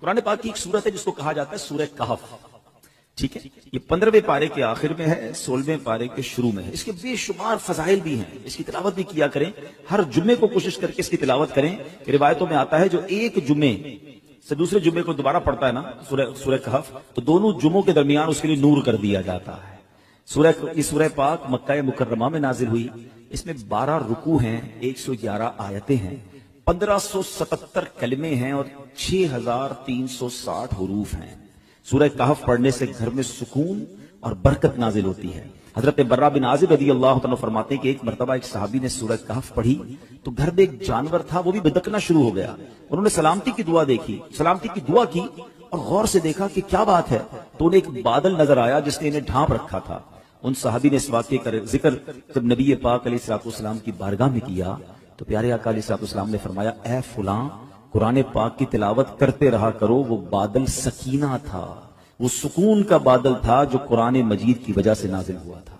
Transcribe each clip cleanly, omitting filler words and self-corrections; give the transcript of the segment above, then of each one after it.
قرآن پاک کی ایک سورت ہے جس کو کہا جاتا ہے سورہ کہف. ٹھیک ہے, یہ 15ویں پارے کے آخر میں ہے, 16ویں پارے کے شروع میں ہے. اس کے بے شمار فضائل بھی ہیں, اس کی تلاوت بھی کیا کریں. ہر جمعے کو کوشش کر کے اس کی تلاوت کریں. کہ روایتوں میں آتا ہے جو ایک جمعے سے دوسرے جمعے کو دوبارہ پڑھتا ہے نا سورہ کہف, تو دونوں جمعوں کے درمیان اس کے لیے نور کر دیا جاتا ہے. یہ سورہ پاک مکہ مکرمہ میں نازل ہوئی. اس میں 12 رکوع ہیں, 111 آیتیں ہیں, 1577 کلمے ہیں اور 6360 حروف ہیں. سورہ کہف پڑھنے سے گھر میں سکون اور برکت نازل ہوتی ہے. حضرت برہ بن عازب رضی اللہ تعالیٰ فرماتے ہیں کہ ایک مرتبہ ایک صحابی نے سورہ کہف پڑھی تو گھر میں ایک جانور تھا, وہ بھی بدکنا شروع ہو گیا. انہوں نے سلامتی کی دعا کی اور غور سے دیکھا کہ کیا بات ہے, تو انہیں ایک بادل نظر آیا جس نے انہیں ڈھانپ رکھا تھا. ان صحابی نے اس واقعے کا ذکر جب نبی پاک علیہ السلام کی بارگاہ میں کیا تو پیارے آقا علیہ السلام نے فرمایا, اے فلاں قرآن پاک کی تلاوت کرتے رہا کرو. وہ بادل سکینہ تھا, وہ سکون کا بادل تھا جو قرآن مجید کی وجہ سے نازل ہوا تھا.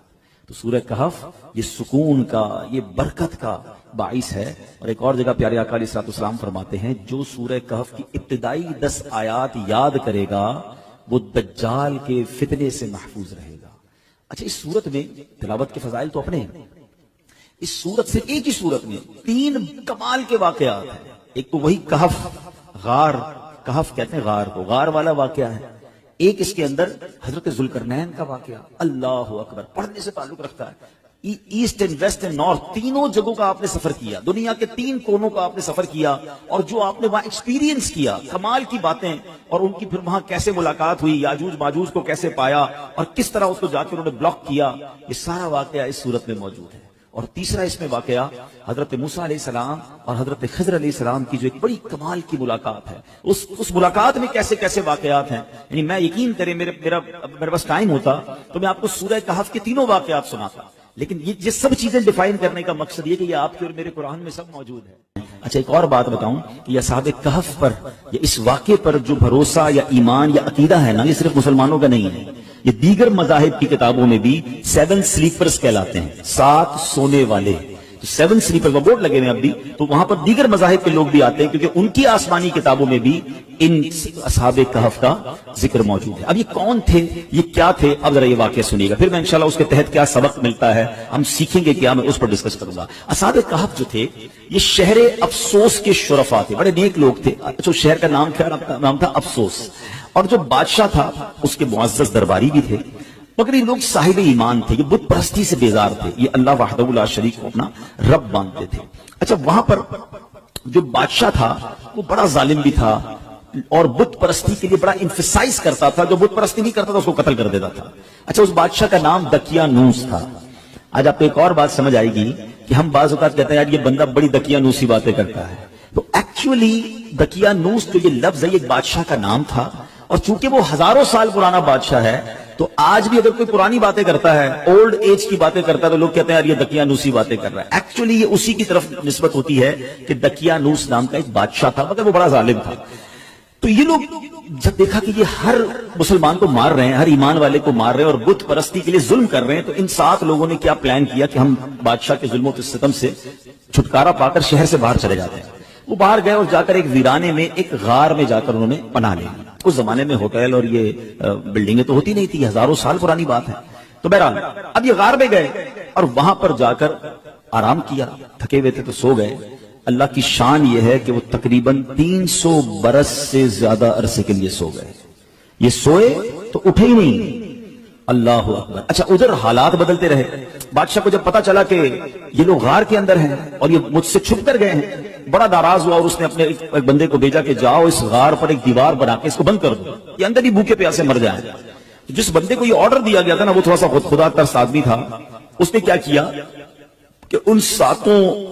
تو سورہ کہف یہ سکون کا, یہ برکت کا باعث ہے. اور ایک اور جگہ پیارے آقا علیہ السلام فرماتے ہیں, جو سورہ کہف کی ابتدائی 10 آیات یاد کرے گا وہ دجال کے فتنے سے محفوظ رہے گا. اچھا, اس صورت میں تلاوت کے فضائل تو اپنے ہیں. اس صورت سے ایک ہی صورت میں 3 کمال کے واقعات ہیں. ایک تو وہی کہف, غار, کہف کہتے ہیں غار کو, غار والا واقعہ ہے. ایک اس کے اندر حضرت ذوالقرنین کا واقعہ, اللہ اکبر, پڑھنے سے تعلق رکھتا ہے. East and west and north, تینوں جگہوں کا آپ نے سفر کیا, دنیا کے 3 کونوں کا آپ نے سفر کیا, اور جو آپ نے وہاں ایکسپیرینس کیا, کمال کی باتیں, اور ان کی پھر وہاں کیسے ملاقات ہوئی, یاجوج ماجوج کو کیسے پایا, اور کس طرح اس کو جا کے انہوں نے بلاک کیا, یہ سارا واقعہ اس صورت میں موجود ہے. اور تیسرا اس میں واقعہ حضرت موسیٰ علیہ السلام اور حضرت خضر علیہ السلام کی جو ایک بڑی کمال کی ملاقات ہے, اس ملاقات میں کیسے کیسے واقعات ہیں. یعنی میں یقین کریں میرے پاس ٹائم ہوتا تو میں آپ کو سورہ کہف کے 3 واقعات سناتا, لیکن یہ سب چیزیں ڈیفائن کرنے کا مقصد یہ کہ یہ آپ کے اور میرے قرآن میں سب موجود ہے. اچھا, ایک اور بات بتاؤں کہ یہ اصحاب کہف پر یا اس واقعے پر جو بھروسہ یا ایمان یا عقیدہ ہے نا, یہ صرف مسلمانوں کا نہیں ہے. یہ دیگر مذاہب کی کتابوں میں بھی 7 سلیپرز کہلاتے ہیں, 7 سونے والے. 7 سلیپر کا بورڈ لگے ہوئے اب بھی, تو وہاں پر دیگر مذاہب کے لوگ بھی آتے ہیں کیونکہ ان کی آسمانی کتابوں میں بھی ان اصحاب کہف کا ذکر موجود ہے. اب یہ کون تھے, یہ کیا تھے, اب ذرا یہ واقعہ سنیے گا, پھر میں انشاءاللہ اس کے تحت کیا سبق ملتا ہے ہم سیکھیں گے کیا, میں اس پر ڈسکس کروں گا. اصحاب کہف جو تھے یہ شہر افسوس کے شرفا تھے, بڑے نیک لوگ تھے. اچھا, شہر کا نام تھا افسوس, اور جو بادشاہ تھا اس کے معزز درباری بھی تھے, مگر یہ لوگ صاحب ایمان تھے, یہ بت پرستی سے بیزار تھے, یہ اللہ وحدہ لا شریک کو اپنا رب مانتے تھے. اچھا, وہاں پر جو بادشاہ تھا وہ بڑا ظالم بھی تھا اور بت پرستی کے لیے بڑا انفسائز کرتا تھا. جو بت پرستی نہیں کرتا تھا اس کو قتل کر دیتا تھا. اچھا, اس بادشاہ کا نام دقیانوس تھا. آج آپ کو ایک اور بات سمجھ آئے گی کہ ہم بعض اوقات کہتے ہیں یار یہ بندہ بڑی دقیانوسی باتیں کرتا ہے, تو ایکچولی دقیانوس جو یہ لفظ ہے یہ بادشاہ کا نام تھا, اور چونکہ وہ ہزاروں سال پرانا بادشاہ ہے تو آج بھی اگر کوئی پرانی باتیں کرتا ہے, اولڈ ایج کی باتیں کرتا ہے, تو لوگ کہتے ہیں یار یہ دقیانوسی باتیں کر رہا ہے. ایکچولی یہ اسی کی طرف نسبت ہوتی ہے کہ دقیانوس نام کا ایک بادشاہ تھا, مگر وہ بڑا ظالم تھا. تو یہ لوگ جب دیکھا کہ یہ ہر مسلمان کو مار رہے ہیں, ہر ایمان والے کو مار رہے ہیں اور بت پرستی کے لیے ظلم کر رہے ہیں, تو ان 7 لوگوں نے کیا پلان کیا کہ ہم بادشاہ کے ظلم و ستم سے چھٹکارا پا کر شہر سے باہر چلے جاتے ہیں. وہ باہر گئے اور جا کر ایک ویرانے میں ایک غار میں جا کر انہوں نے پناہ لی. اس زمانے میں ہوٹل اور یہ بلڈنگیں تو ہوتی نہیں تھی, ہزاروں سال پرانی بات ہے. تو بہرحال اب یہ غار میں گئے اور وہاں پر جا کر آرام کیا, تھکے ہوئے تھے تو سو گئے. اللہ کی شان یہ ہے کہ وہ تقریباً 300 برس سے زیادہ عرصے کے لیے سو گئے. یہ سوئے تو اٹھے ہی نہیں. اللہ اکبر. اچھا, ادھر حالات بدلتے رہے. بادشاہ کو جب پتا چلا کہ یہ لوگ غار کے اندر ہیں اور یہ مجھ سے چھپ کر گئے ہیں, بڑا ناراض ہوا اور اس نے اپنے ایک بندے کو بھیجا کہ جاؤ اس غار پر ایک دیوار بنا کے اس کو بند کر دو, یہ اندر ہی بھوکے پیاسے مر جائیں. جس بندے کو یہ آرڈر دیا گیا تھا نا وہ تھوڑا سا خدا ترس آدمی تھا. اس نے کیا کیا کہ ان 7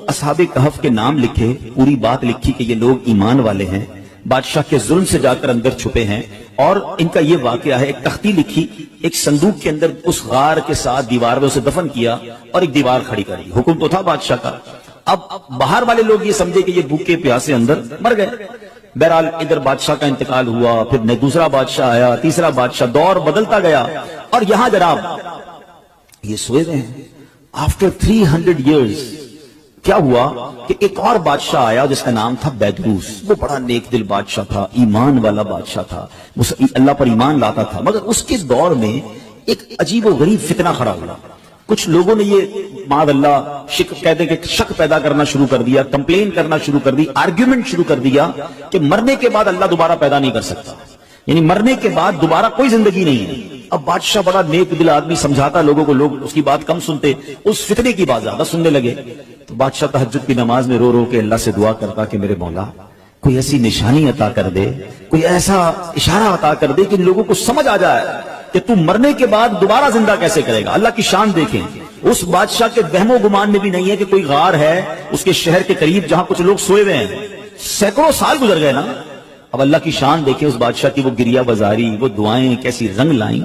اصحاب کہف کے نام لکھے, پوری بات لکھی کہ یہ لوگ ایمان والے ہیں, بادشاہ کے ظلم سے جا کر اندر چھپے ہیں, اور ان کا یہ واقعہ ہے. ایک تختی لکھی, ایک صندوق کے اندر اس غار کے ساتھ دیوار میں اسے دفن کیا اور ایک دیوار کھڑی کری. حکم تو تھا بادشاہ کا. اب باہر والے لوگ یہ سمجھے کہ یہ بھوکے پیاسے اندر مر گئے. بہرحال ادھر بادشاہ کا انتقال ہوا, پھر دوسرا بادشاہ آیا, تیسرا بادشاہ, دور بدلتا گیا. اور یہاں جناب یہ سوئے ہوئے ہیں. آفٹر 300 years کیا ہوا کہ ایک اور بادشاہ آیا جس کا نام تھا بیدروس. وہ بڑا نیک دل بادشاہ تھا, ایمان والا بادشاہ تھا, اللہ پر ایمان لاتا تھا. مگر اس کے دور میں ایک عجیب و غریب فتنہ کھڑا ہوا. کچھ لوگوں نے یہ معاذ اللہ کہتے ہیں کہ شک پیدا کرنا شروع کر دیا, کمپلین کرنا شروع کر دی, آرگیومنٹ شروع کر دیا کہ مرنے کے بعد اللہ دوبارہ پیدا نہیں کر سکتا, یعنی مرنے کے بعد دوبارہ کوئی زندگی نہیں ہے. اب بادشاہ بڑا نیک دل آدمی, سمجھاتا لوگوں کو, لوگ اس کی بات کم سنتے, اس فتنے کی بات زیادہ سننے لگے. تو بادشاہ تہجد کی نماز میں رو رو کے اللہ سے دعا کرتا کہ میرے مولا کوئی ایسی نشانی عطا کر دے, کوئی ایسا اشارہ عطا کر دے کہ ان لوگوں کو سمجھ آ جائے کہ تو مرنے کے بعد دوبارہ زندہ کیسے کرے گا. اللہ کی شان دیکھیں. اس بادشاہ کے وہم و گمان میں بھی نہیں ہے کہ کوئی غار ہے اس کے شہر کے قریب جہاں کچھ لوگ سوئے ہوئے ہیں. سینکڑوں سال گزر گئے نا. اب اللہ کی شان دیکھیں اس بادشاہ کی, وہ گریا بازاری, وہ دعائیں کیسی رنگ لائیں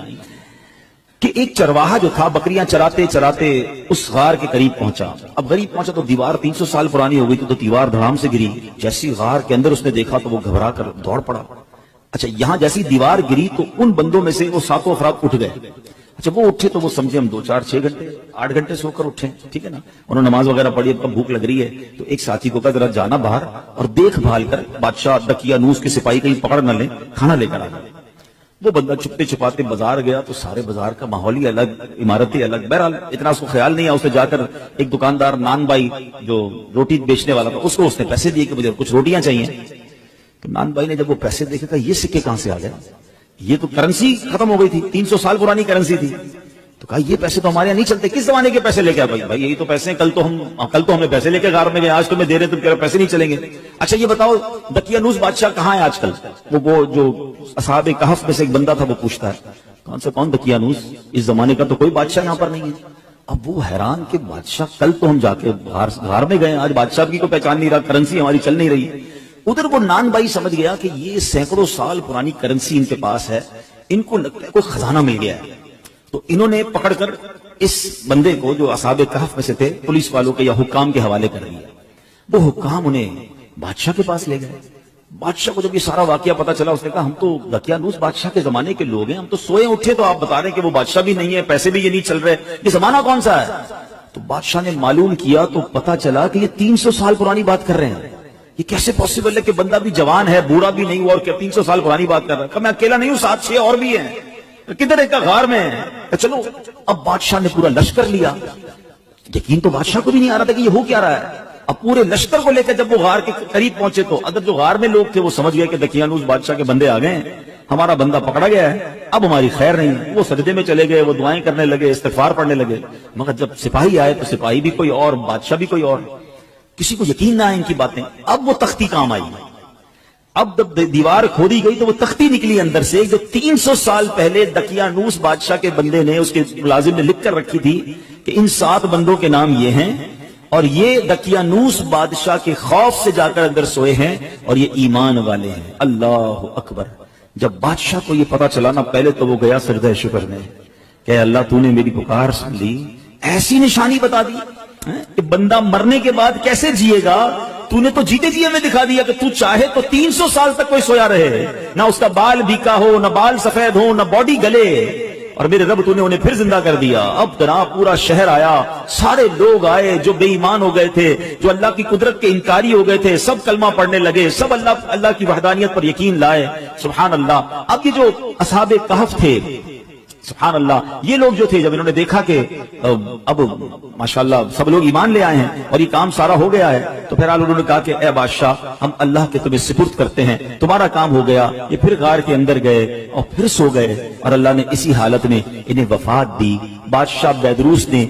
کہ ایک چرواہا جو تھا بکریاں چراتے چراتے اس غار کے قریب پہنچا. اب قریب پہنچا تو دیوار 300 سال پرانی ہو گئی تھی, تو دیوار دھڑام سے گری. جیسی غار کے اندر اس نے دیکھا تو وہ گھبرا کر دوڑ پڑا. اچھا یہاں جیسی دیوار گری تو ان بندوں میں سے وہ 7 افراد اٹھ گئے. اچھا وہ اٹھے تو وہ سمجھے ہم 2 4 6 گھنٹے 8 گھنٹے سو کر اٹھے, ٹھیک ہے نا. انہوں نے نماز وغیرہ پڑھی, اب بھوک لگ رہی ہے تو ایک ساتھی کو کہا ذرا جانا باہر اور دیکھ بھال کر بادشاہ دقیانوس کے سپاہی کہیں پکڑ نہ لیں, کھانا لے کر آ جائے. وہ بندہ چھپتے چھپاتے بازار گیا تو سارے بازار کا ماحول ہی الگ, عمارتیں الگ. بہرحال اتنا اس کو خیال نہیں ہے. اس نے جا کر ایک دکاندار نان بھائی جو روٹی بیچنے والا تھا اس نے پیسے دیے کہ مجھے کچھ روٹیاں چاہیے. تو نان بھائی نے جب وہ پیسے دیکھے کہا یہ سکے کہاں سے آ گئے, یہ تو کرنسی ختم ہو گئی تھی, 300 سال پرانی کرنسی تھی. تو کہا یہ پیسے تو ہمارے یہاں نہیں چلتے. کس زمانے کے پیسے لے کے آئے؟ بھائی یہی تو پیسے ہیں, کل تو ہم نے پیسے لے کے غار میں گئے, آج تمہیں دے رہے تم کہہ رہے پیسے نہیں چلیں گے. اچھا یہ بتاؤ دقیانوس بادشاہ کہاں ہے آج کل؟ وہ جو اصحاب کہف میں سے ایک بندہ تھا وہ پوچھتا ہے کون دقیانوس, اس زمانے کا تو کوئی بادشاہ یہاں پر نہیں ہے. اب وہ حیران کہ بادشاہ کل تو ہم جا کے غار میں گئے, آج بادشاہ کی کو پہچان نہیں رہا, کرنسی ہماری چل نہیں رہی. ادھر وہ نان بھائی سمجھ گیا کہ یہ سینکڑوں سال پرانی کرنسی ان کے پاس ہے, ان کو لگتا ہے کوئی خزانہ مل گیا ہے. تو انہوں نے پکڑ کر اس بندے کو جو اصحاب کہف میں سے تھے پولیس والوں کے یا حکام کے حوالے کر دیا. وہ حکام انہیں بادشاہ کے پاس لے گئے. بادشاہ کو جب یہ سارا واقعہ پتا چلا اس نے کہا ہم تو دقیانوس بادشاہ کے زمانے کے لوگ ہیں, ہم تو سوئے اٹھے تو آپ بتا رہے ہیں کہ وہ بادشاہ بھی نہیں ہے, پیسے بھی یہ نہیں چل رہے, یہ زمانہ کون سا ہے؟ تو بادشاہ نے معلوم کیا تو پتا چلا کہ یہ 300 سال پرانی بات کر رہے ہیں. یہ کیسے پاسبل ہے کہ بندہ بھی جوان ہے, بوڑھا بھی نہیں ہوا اور 300 سال پرانی بات کر رہا ہے. کہ میں اکیلا نہیں ہوں, 7 6 اور بھی ہیں. کدھر ایک غار میں ہے. چلو اب بادشاہ نے پورا لشکر لیا. یقین تو بادشاہ کو بھی نہیں آ رہا تھا کہ یہ ہو کیا رہا ہے. اب پورے لشکر کو لے کر جب وہ غار کے قریب پہنچے تو ادھر جو غار میں لوگ تھے وہ سمجھ گئے کہ دقیانوس بادشاہ کے بندے آ گئے ہیں, ہمارا بندہ پکڑا گیا ہے, اب ہماری خیر نہیں ہے. وہ سجدے میں چلے گئے, وہ دعائیں کرنے لگے, استغفار پڑھنے لگے. مگر جب سپاہی آئے تو سپاہی بھی کوئی اور, بادشاہ بھی کوئی اور. کسی کو یقین نہ آئے ان کی باتیں. اب وہ تختی کام آئی. اب جب دیوار کھودی گئی تو وہ تختی نکلی اندر سے جو 300 سال پہلے دقیانوس بادشاہ کے بندے نے, اس کے ملازم نے لکھ کر رکھی تھی کہ ان 7 بندوں کے نام یہ ہیں اور یہ دقیانوس بادشاہ کے خوف سے جا کر اندر سوئے ہیں اور یہ ایمان والے ہیں. اللہ اکبر. جب بادشاہ کو یہ پتا چلا نا, پہلے تو وہ گیا سجدہ شکر میں کہ اللہ تو نے میری پکار سن لی, ایسی نشانی بتا دی کہ بندہ مرنے کے بعد کیسے جیے گا. تو نے تو جیتے جی ہمیں دکھا دیا کہ تو چاہے تو 300 سال تک کوئی سویا رہے, نہ اس کا بال بھیکا ہو, نہ بال سفید ہو, نہ باڈی گلے, اور میرے رب تو نے انہیں پھر زندہ کر دیا. اب جناب پورا شہر آیا, سارے لوگ آئے جو بے ایمان ہو گئے تھے, جو اللہ کی قدرت کے انکاری ہو گئے تھے, سب کلمہ پڑھنے لگے, سب اللہ کی وحدانیت پر یقین لائے. سبحان اللہ. اب یہ جو اصحاب کہف تھے, سبحان اللہ, یہ لوگ جو تھے جب انہوں نے دیکھا کہ اب ماشاءاللہ سب لوگ ایمان لے آئے ہیں اور یہ کام سارا ہو گیا ہے, تو پھر انہوں نے کہا کہ اے بادشاہ ہم اللہ کے تمہیں سپرد کرتے ہیں, تمہارا کام ہو گیا. یہ پھر غار کے اندر گئے اور پھر سو گئے اور اللہ نے اسی حالت میں انہیں وفات دی. بادشاہ بیدروس نے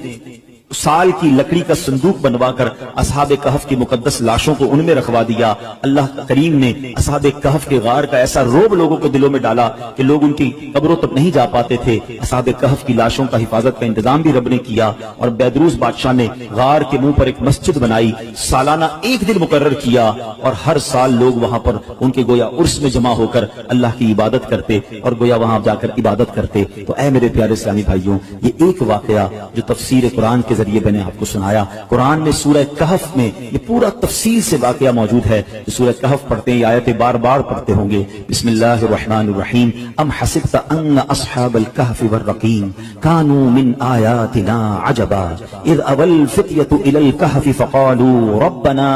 سال کی لکڑی کا صندوق بنوا کر اصحاب کہف کی مقدس لاشوں کو ان میں رکھوا دیا. اللہ کریم نے اصحاب کہف کے غار کا ایسا روب لوگوں کے دلوں میں ڈالا کہ لوگ ان کی قبروں تک نہیں جا پاتے تھے. اصحاب کہف کی لاشوں کا حفاظت کا انتظام بھی رب نے کیا اور بیدروس بادشاہ نے غار کے منہ پر ایک مسجد بنائی. سالانہ ایک دن مقرر کیا اور ہر سال لوگ وہاں پر ان کے گویا عرس میں جمع ہو کر اللہ کی عبادت کرتے اور گویا وہاں جا کر عبادت کرتے. تو اے میرے پیارے اسلامی بھائیوں, یہ ایک واقعہ جو تفسیر قرآن کے ذریعے میں نے آپ کو سنایا. قرآن میں سورہ کہف میں یہ پورا تفصیل سے واقعہ موجود ہے. سورہ کہف پڑھتے ہیں، یہ آیتیں بار بار پڑھتے ہوں گے. بسم اللہ الرحمن الرحیم. ام حسبت ان اصحاب الكهف والرقیم كانوا من آیاتنا عجبا اذ اوى الفتية الى الكهف فقالوا ربنا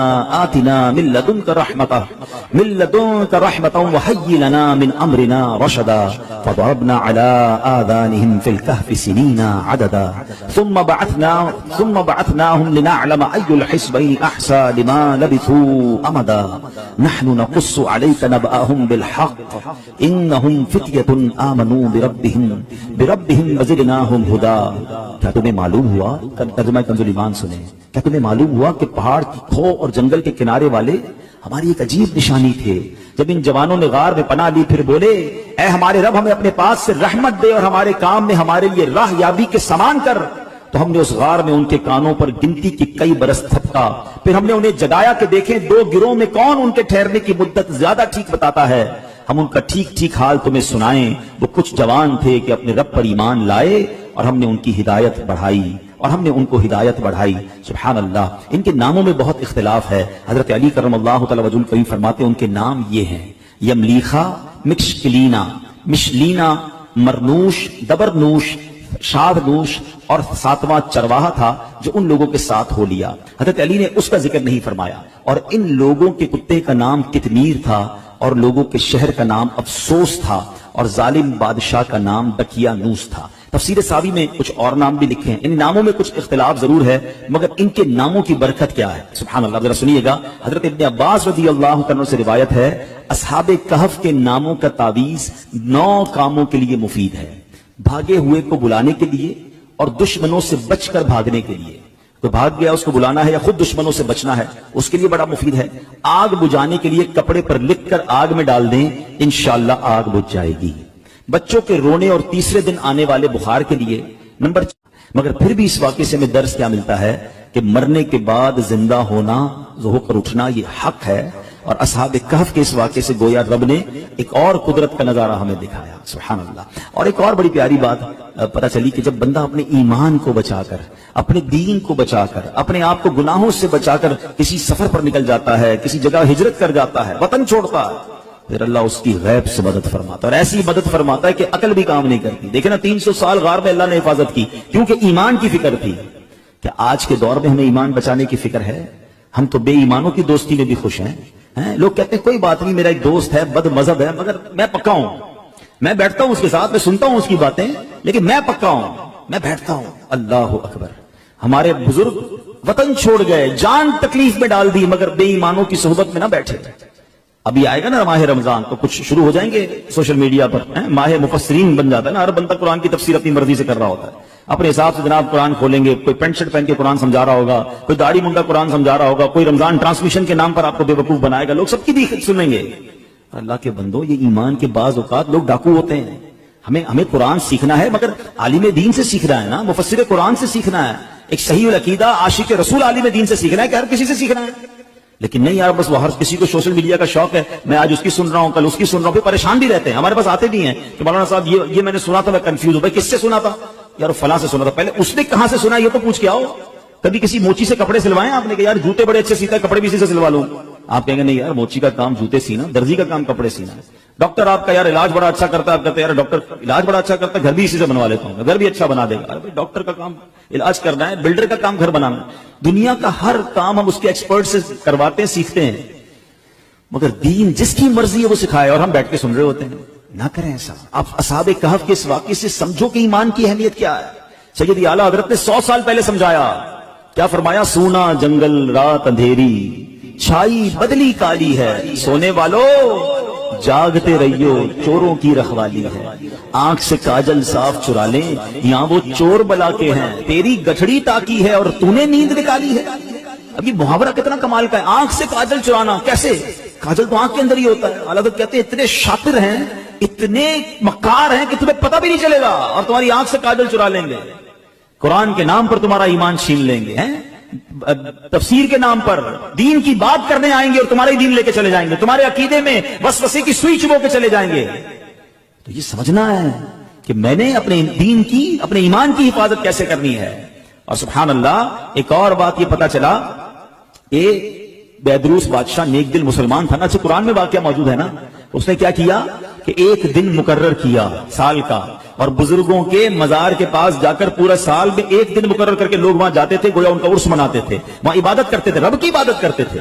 آتنا من لدنك رحمة وهيئ لنا من امرنا رشدا فضربنا على آذانهم في الكهف سنين عددا ثم بعثناهم لنعلم أي الحزبين أحصى لما لبثوا أمدا نحن نقص عليك نبأهم بالحق إنهم فتية آمنوا بربهم وزدناهم هدى. کیا تمہیں معلوم ہوا، ترجمہ کنز ایمان سنیں، کیا تمہیں معلوم ہوا کہ پہاڑ کی کھو اور جنگل کے کنارے والے ہماری ایک عجیب نشانی تھے؟ جب ان جوانوں نے غار میں پناہ لی پھر بولے اے ہمارے رب ہمیں اپنے پاس سے رحمت دے اور ہمارے کام میں ہمارے لیے راہ یابی کے سامان کر، تو ہم نے اس غار میں ان کے کانوں پر گنتی کی کئی برس تھپکا. پھر ہم نے انہیں جگایا کہ دیکھیں دو گروہ میں کون ان کے ٹھہرنے کی مدت زیادہ ٹھیک بتاتا ہے. ہم ان کا ٹھیک ٹھیک حال تمہیں سنائیں. وہ کچھ جوان تھے کہ اپنے رب پر ایمان لائے اور ہم نے ان کی ہدایت بڑھائی سبحان اللہ. ان کے ناموں میں بہت اختلاف ہے. حضرت علی کرم اللہ تعالی وجہ الکریم فرماتے ہیں ان کے نام یہ ہیں: یملیخا، مکشکلینا، مشلینا، مرنوش، دبرنوش، شادنوش، اور ساتواں چرواہا تھا جو ان لوگوں کے ساتھ ہو لیا. حضرت علی نے اس کا ذکر نہیں فرمایا. اور ان لوگوں کے کتے کا نام کتمیر تھا اور لوگوں کے شہر کا نام افسوس تھا اور ظالم بادشاہ کا نام دکیانوس تھا. تفسیر ساوی میں کچھ اور نام بھی لکھے ہیں. ان ناموں میں کچھ اختلاف ضرور ہے مگر ان کے ناموں کی برکت کیا ہے سبحان اللہ. ذرا سنیے گا. حضرت ابن عباس رضی اللہ عنہ سے روایت ہے اصحاب کہف کے ناموں کا تعویذ 9 کاموں کے لیے مفید ہے: بھاگے ہوئے کو بلانے کے لیے اور دشمنوں سے بچ کر بھاگنے کے لیے. کوئی بھاگ گیا اس کو بلانا ہے یا خود دشمنوں سے بچنا ہے اس کے لیے بڑا مفید ہے. آگ بجھانے کے لیے کپڑے پر لکھ کر آگ میں ڈال دیں انشاءاللہ آگ بجھ جائے گی. بچوں کے رونے اور تیسرے دن آنے والے بخار کے لیے. نمبر 4 مگر پھر بھی اس واقعے سے ہمیں درس کیا ملتا ہے کہ مرنے کے بعد زندہ ہونا، ہو کر اٹھنا یہ حق ہے. اور اصحاب کہف کے اس واقعے سے گویا رب نے ایک اور قدرت کا نظارہ ہمیں دکھایا سبحان اللہ. اور ایک اور بڑی پیاری بات پتہ چلی کہ جب بندہ اپنے ایمان کو بچا کر، اپنے دین کو بچا کر، اپنے آپ کو گناہوں سے بچا کر کسی سفر پر نکل جاتا ہے، کسی جگہ ہجرت کر جاتا ہے، وطن چھوڑتا ہے، پھر اللہ اس کی غیب سے مدد فرماتا ہے. اور ایسی مدد فرماتا ہے کہ عقل بھی کام نہیں کرتی. دیکھیں نا 300 سال غار میں اللہ نے حفاظت کی کیونکہ ایمان کی فکر تھی. کہ آج کے دور میں ہمیں ایمان بچانے کی فکر ہے؟ ہم تو بے ایمانوں کی دوستی میں بھی خوش ہیں. لوگ کہتے ہیں کوئی بات نہیں، میرا ایک دوست ہے بد مذہب ہے مگر میں پکا ہوں، میں بیٹھتا ہوں اس کے ساتھ، میں سنتا ہوں اس کی باتیں لیکن میں پکا ہوں، میں بیٹھتا ہوں. اللہ اکبر. ہمارے بزرگ وطن چھوڑ گئے، جان تکلیف میں ڈال دی مگر بے ایمانوں کی صحبت میں نہ بیٹھے. ابھی آئے گا نا ماہ رمضان تو کچھ شروع ہو جائیں گے سوشل میڈیا پر، ماہ مفسرین بن جاتا ہے نا، ہر بندہ قرآن کی تفسیر اپنی مرضی سے کر رہا ہوتا ہے، اپنے حساب سے جناب قرآن کھولیں گے. کوئی پینٹ شرٹ پہن کے قرآن سمجھا رہا ہوگا، کوئی داڑھی منڈا قرآن سمجھا رہا ہوگا، کوئی رمضان ٹرانسمیشن کے نام پر آپ کو بے وقوف بنائے گا. لوگ سب کی بھی سنیں گے. اللہ کے بندو، یہ ایمان کے بعض اوقات لوگ ڈاکو ہوتے ہیں. ہمیں قرآن سیکھنا ہے مگر عالم دین سے سیکھنا ہے نا، مفسر قرآن سے سیکھنا ہے. ایک صحیح العقیدہ عاشق رسول عالم دین سے سیکھنا ہے کہ ہر کسی سے سیکھنا ہے. لیکن نہیں یار، بس وہ ہر کسی کو سوشل میڈیا کا شوق ہے، میں آج اس کی سن رہا ہوں کل اس کی سن رہا ہوں، پھر پریشان بھی رہتے ہیں. ہمارے پاس آتے بھی ہیں کہ مولانا صاحب یہ میں نے سنا تھا، میں کنفیوز ہوں. بھائی کس سے سنا تھا؟ یار فلاں سے سنا تھا. پہلے اس نے کہاں سے سنا یہ تو پوچھ کے آؤ. کبھی کسی موچی سے کپڑے سلوائے آپ نے کہ یار جوتے بڑے اچھے سیتا ہے، کپڑے بھی اسی سے سلوا لوں؟ آپ کہیں گے نہیں یار، موچی کا کام جوتے سینا، درزی کا کام کپڑے سینا ہے. ڈاکٹر آپ کا یار علاج بڑا اچھا کرتا ہے، آپ کہتے ہیں یار ڈاکٹر علاج بڑا اچھا کرتا ہے، گھر بھی اسی سے بنوا لیتا ہوں، گھر بھی اچھا بنا دے گا. ڈاکٹر کا کام علاج کرنا ہے، بلڈر کا کام گھر بنانا ہے. دنیا کا ہر کام ہم اس کے ایکسپرٹ سے کرواتے ہیں، سیکھتے ہیں. مگر دین جس کی مرضی ہے وہ سکھائے اور ہم بیٹھ کے سن رہے ہوتے ہیں. نہ کریں ایسا. آپ اصحاب کہف کے اس واقعے سے سمجھو کہ ایمان کی اہمیت کیا ہے. سیدی اعلیٰ حضرت نے 100 سال پہلے سمجھایا. کیا فرمایا؟ سونا جنگل رات اندھیری، چھائی بدلی کالی ہے، سونے والو جاگتے رہیو چوروں کی رکھوالی ہے. آنکھ سے کاجل صاف چرا لیں، یہاں وہ چور بلا کے ہیں، تیری گٹھڑی تاکی ہے اور تو نے نیند نکالی ہے. اب یہ محاورہ کتنا کمال کا ہے. آنکھ سے کاجل چرانا کیسے؟ کاجل تو آنکھ کے اندر ہی ہوتا ہے. اعلیٰ حضرت کہتے ہیں اتنے شاطر ہیں، اتنے مکار ہیں کہ تمہیں پتہ بھی نہیں چلے گا اور تمہاری آنکھ سے کاجل چرا لیں گے. قرآن کے نام پر تمہارا ایمان چھین لیں گے، تفسیر کے نام پر دین کی بات کرنے آئیں گے اور تمہارے دین لے کے چلے جائیں گے، تمہارے عقیدے میں وسوسے کی سوئی چبو کے چلے جائیں گے. تو یہ سمجھنا ہے کہ میں نے اپنے دین کی، اپنے ایمان کی حفاظت کیسے کرنی ہے. اور سبحان اللہ ایک اور بات یہ پتا چلا، بیدروس بادشاہ نیک دل مسلمان تھا نا، اچھا قرآن میں واقعہ موجود ہے نا، اس نے کیا کیا کہ ایک دن مقرر کیا سال کا، اور بزرگوں کے مزار کے پاس جا کر پورا سال میں ایک دن مقرر کر کے لوگ وہاں جاتے تھے، گویا ان کا عرس مناتے تھے، وہاں عبادت کرتے تھے، رب کی عبادت کرتے تھے۔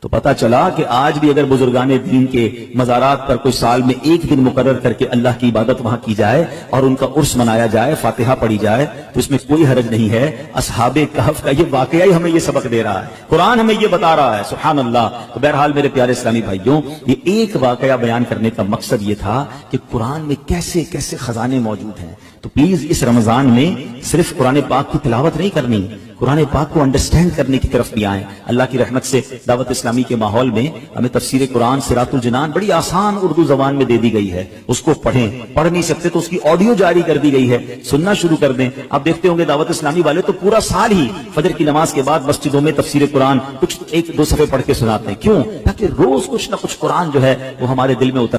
تو پتا چلا کہ آج بھی اگر بزرگان دین کے مزارات پر کوئی سال میں ایک دن مقرر کر کے اللہ کی عبادت وہاں کی جائے اور ان کا عرس منایا جائے، فاتحہ پڑھی جائے، تو اس میں کوئی حرج نہیں ہے۔ اصحاب کہف کا یہ واقعہ ہی ہمیں یہ سبق دے رہا ہے، قرآن ہمیں یہ بتا رہا ہے، سبحان اللہ۔ تو بہرحال میرے پیارے اسلامی بھائیوں، یہ ایک واقعہ بیان کرنے کا مقصد یہ تھا کہ قرآن میں کیسے کیسے خزانے موجود ہیں۔ تو پلیز اس رمضان میں صرف قرآن پاک کی تلاوت نہیں کرنی، قرآن پاک کو انڈرسٹینڈ کرنے کی طرف بھی آئیں۔ اللہ کی رحمت سے دعوت اسلامی کے ماحول میں ہمیں تفسیر قرآن صراط الجنان بڑی آسان اردو زبان میں دے دی گئی ہے، اس کو پڑھیں، پڑھ نہیں سکتے تو اس کی آڈیو جاری کر دی گئی ہے، سننا شروع کر دیں۔ آپ دیکھتے ہوں گے دعوت اسلامی والے تو پورا سال ہی فجر کی نماز کے بعد مسجدوں میں تفسیر قرآن کچھ ایک دو صفحے پڑھ کے سناتے ہیں، کیوں؟ تاکہ روز کچھ نہ کچھ قرآن جو ہے وہ ہمارے دل میں اتر